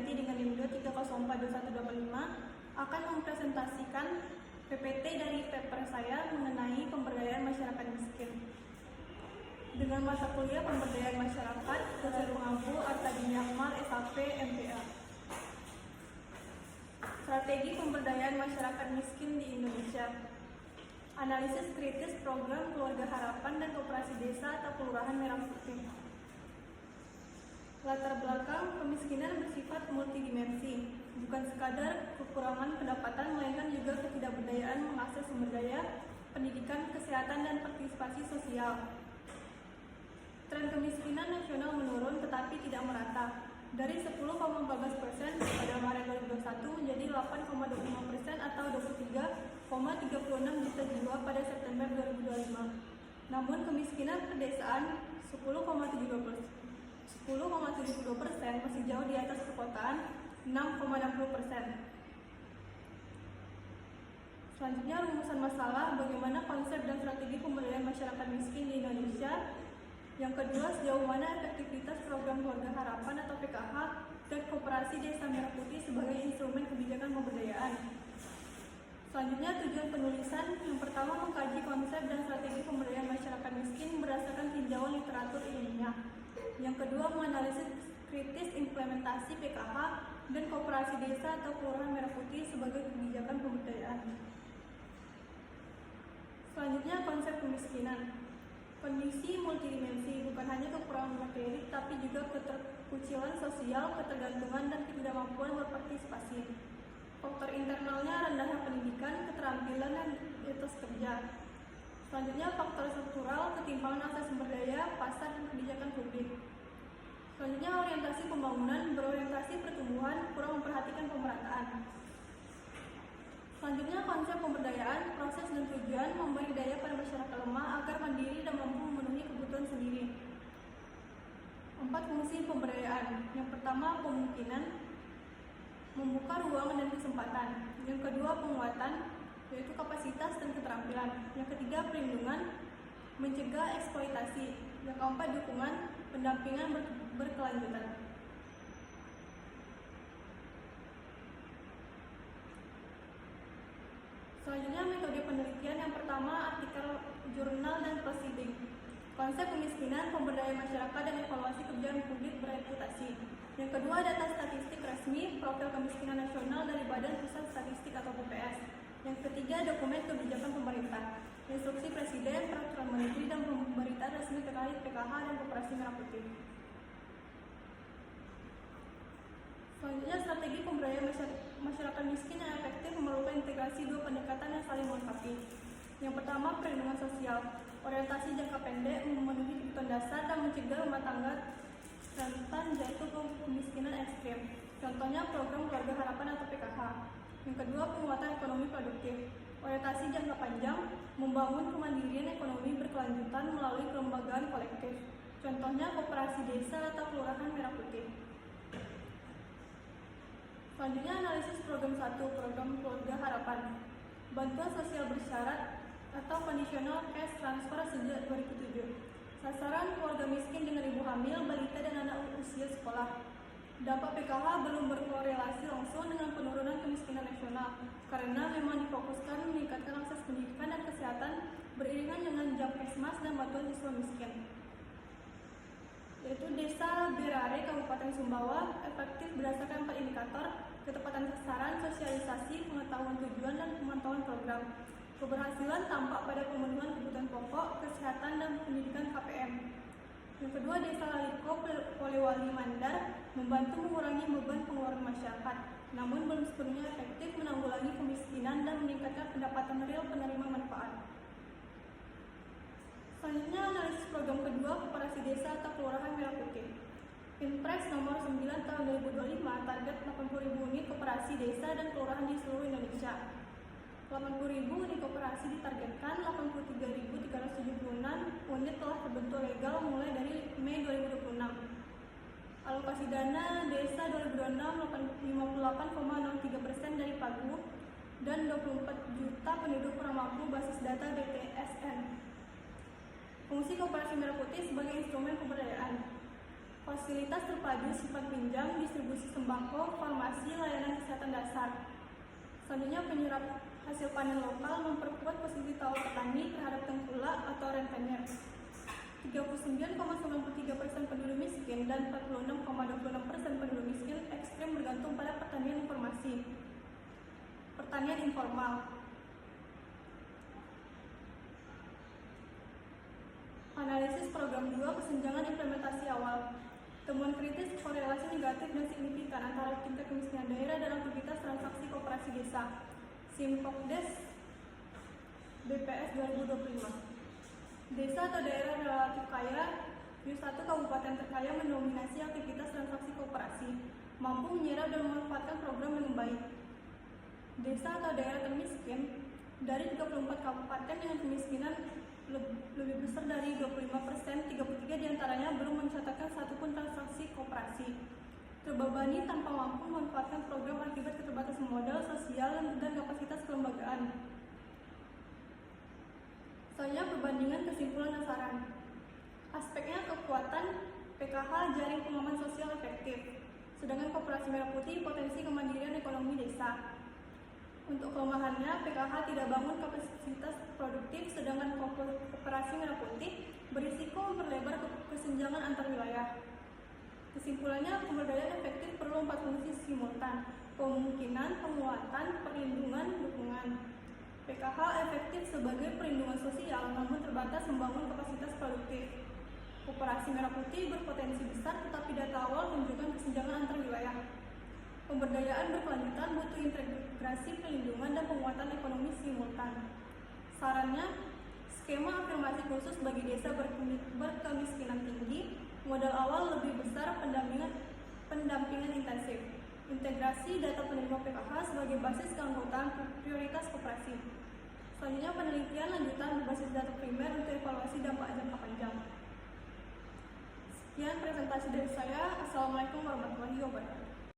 Sulianti dengan NIMDO 3042125 akan mempresentasikan PPT dari paper saya mengenai pemberdayaan masyarakat miskin dengan mata kuliah pemberdayaan masyarakat Dosen Pengampu Artadini Akmal SAP MPA. Strategi pemberdayaan masyarakat miskin di Indonesia. Analisis kritis program Keluarga Harapan dan Koperasi Desa atau Kelurahan Merah Putih. Latar belakang kemiskinan bersifat multidimensi, bukan sekadar kekurangan pendapatan, melainkan juga ketidakberdayaan mengakses sumber daya, pendidikan, kesehatan, dan partisipasi sosial. Tren kemiskinan nasional menurun tetapi tidak merata, dari 10,14% pada Maret 2021 menjadi 8,25% atau 23,36 juta jiwa pada September 2025. Namun kemiskinan pedesaan 10,72% masih jauh di atas perkotaan 6,60%. Selanjutnya, rumusan masalah bagaimana konsep dan strategi pemberdayaan masyarakat miskin di Indonesia. Yang kedua, sejauh mana efektivitas program Keluarga Harapan atau PKH dan Koperasi Desa Merah Putih sebagai instrumen kebijakan pemberdayaan. Selanjutnya, tujuan penulisan. Yang pertama, mengkaji konsep dan strategi pemberdayaan masyarakat miskin berdasarkan tinjauan literatur ilmiah. Yang kedua, menganalisis kritis implementasi PKH dan Koperasi Desa atau Kelurahan Merah Putih sebagai kebijakan pemberdayaan. Selanjutnya, konsep kemiskinan. Kondisi multidimensi, bukan hanya kekurangan materi, tapi juga keterkucilan sosial, ketergantungan, dan ketidakmampuan berpartisipasi. Faktor internalnya rendahnya pendidikan, keterampilan, dan etos kerja. Selanjutnya, faktor struktural, ketimpangan akses sumber daya, pasar, dan kebijakan publik. Selanjutnya, orientasi pembangunan, berorientasi pertumbuhan, kurang memperhatikan pemerataan. Selanjutnya, konsep pemberdayaan, proses dan tujuan memberi daya pada masyarakat lemah agar mandiri dan mampu memenuhi kebutuhan sendiri. 4 fungsi pemberdayaan. Yang pertama, pemungkinan, membuka ruang dan kesempatan. Yang kedua, penguatan, yaitu kapasitas dan keterampilan. Yang ketiga, perlindungan, mencegah eksploitasi. Yang keempat, dukungan, pendampingan berkelanjutan. Selanjutnya, metode penelitian. Yang pertama, artikel jurnal dan proceeding. Konsep kemiskinan, pemberdayaan masyarakat, dan evaluasi kebijakan publik bereputasi. Yang kedua, data statistik resmi, profil kemiskinan nasional dari Badan Pusat Statistik atau BPS. Yang ketiga, dokumen kebijakan pemerintah, instruksi presiden, peraturan menteri, dan pemberitaan resmi terkait PKH dan Koperasi Merah Putih. Selanjutnya, strategi pemberdayaan masyarakat miskin yang efektif memerlukan integrasi 2 pendekatan yang saling melengkapi. Yang pertama, perlindungan sosial, orientasi jangka pendek, memenuhi kebutuhan dasar, dan mencegah rumah tangga rentan jatuh ke kemiskinan ekstrim. Contohnya program Keluarga Harapan atau PKH. Yang kedua, penguatan ekonomi produktif, orientasi jangka panjang, membangun kemandirian ekonomi berkelanjutan melalui kelembagaan kolektif. Contohnya Koperasi Desa atau Kelurahan Merah Putih. Selanjutnya, analisis program 1, program Keluarga Harapan. Bantuan sosial bersyarat atau conditional cash transfer sejak 2007. Sasaran keluarga miskin dengan ibu hamil, balita, dan anak usia sekolah. Dampak PKH belum berkorelasi langsung dengan penurunan kemiskinan nasional, karena memang difokuskan meningkatkan akses pendidikan dan kesehatan beriringan dengan Jamkesmas dan bantuan siswa miskin. Yaitu Desa Berare, Kabupaten Sumbawa, efektif berdasarkan 4 indikator: ketepatan sasaran, sosialisasi, pengetahuan tujuan, dan pemantauan program. Keberhasilan tampak pada pemenuhan kebutuhan pokok, kesehatan, dan pendidikan KPM. Yang kedua, Desa Laliko, Polewali Mandar, membantu mengurangi beban pengeluaran masyarakat, namun belum sepenuhnya efektif menanggulangi kemiskinan dan meningkatkan pendapatan real penerima manfaat. Selanjutnya, analisis program kedua, Koperasi Desa atau Kelurahan Merah Putih. Inpres nomor 9 tahun 2025 target 80.000 unit koperasi desa dan kelurahan di seluruh Indonesia. 80.000 unit koperasi ditargetkan, 83.376 unit telah terbentuk legal mulai dari Mei 2026. Alokasi dana desa 2026 58,03% dari Pagu dan 24 juta penduduk kurang mampu basis data BTSN. Fungsi Koperasi Merah Putih sebagai instrumen pemberdayaan. Fasilitas terpadu simpan pinjam, distribusi sembako, farmasi, layanan kesehatan dasar. Selanjutnya, penyerap hasil panen lokal memperkuat posisi tawar petani terhadap tengkulak atau rentenir. 39,93% penduduk miskin dan 46,26% penduduk miskin ekstrim bergantung pada pertanian informasi. Pertanian informal. Analisis program 2 kesenjangan implementasi awal. Temuan kritis korelasi negatif dan signifikan antara tingkat kemiskinan daerah dan aktivitas transaksi koperasi desa. Simpokdes BPS 2025. Desa atau daerah relatif kaya, satu kabupaten terkaya mendominasi aktivitas transaksi koperasi, mampu menyerap dan memanfaatkan program dengan baik. Desa atau daerah termiskin, dari 34 kabupaten dengan kemiskinan lebih besar dari 25%, 33 diantaranya belum mencatatkan satupun transaksi koperasi. Terbebani tanpa mampu memanfaatkan program akibat keterbatasan modal, sosial, dan kapasitas kelembagaan. Selanjutnya, perbandingan kesimpulan dan saran. Aspeknya, kekuatan PKH jaring pengaman sosial efektif, sedangkan Koperasi Merah Putih potensi kemandirian ekonomi desa. Untuk kelemahannya, PKH tidak bangun kapasitas produktif, sedangkan Koperasi Merah Putih berisiko memperlebar kesenjangan antar wilayah. Kesimpulannya, pemberdayaan efektif perlu 4 fungsi simultan: pemungkinan, penguatan, perlindungan, dukungan. PKH efektif sebagai perlindungan sosial, namun terbatas membangun kapasitas produktif. Koperasi Merah Putih berpotensi besar, tetapi data awal menunjukkan kesenjangan antar wilayah. Pemberdayaan berkelanjutan butuh integrasi perlindungan dan penguatan ekonomi simultan. Sarannya, skema afirmasi khusus bagi desa berkemiskinan tinggi, modal awal lebih besar, pendampingan intensif. Integrasi data penerima PKH sebagai basis keanggotaan prioritas koperasi. Selanjutnya, penelitian lanjutan berbasis data primer untuk evaluasi dampak jangka panjang. Sekian presentasi dari saya. Assalamualaikum warahmatullahi wabarakatuh.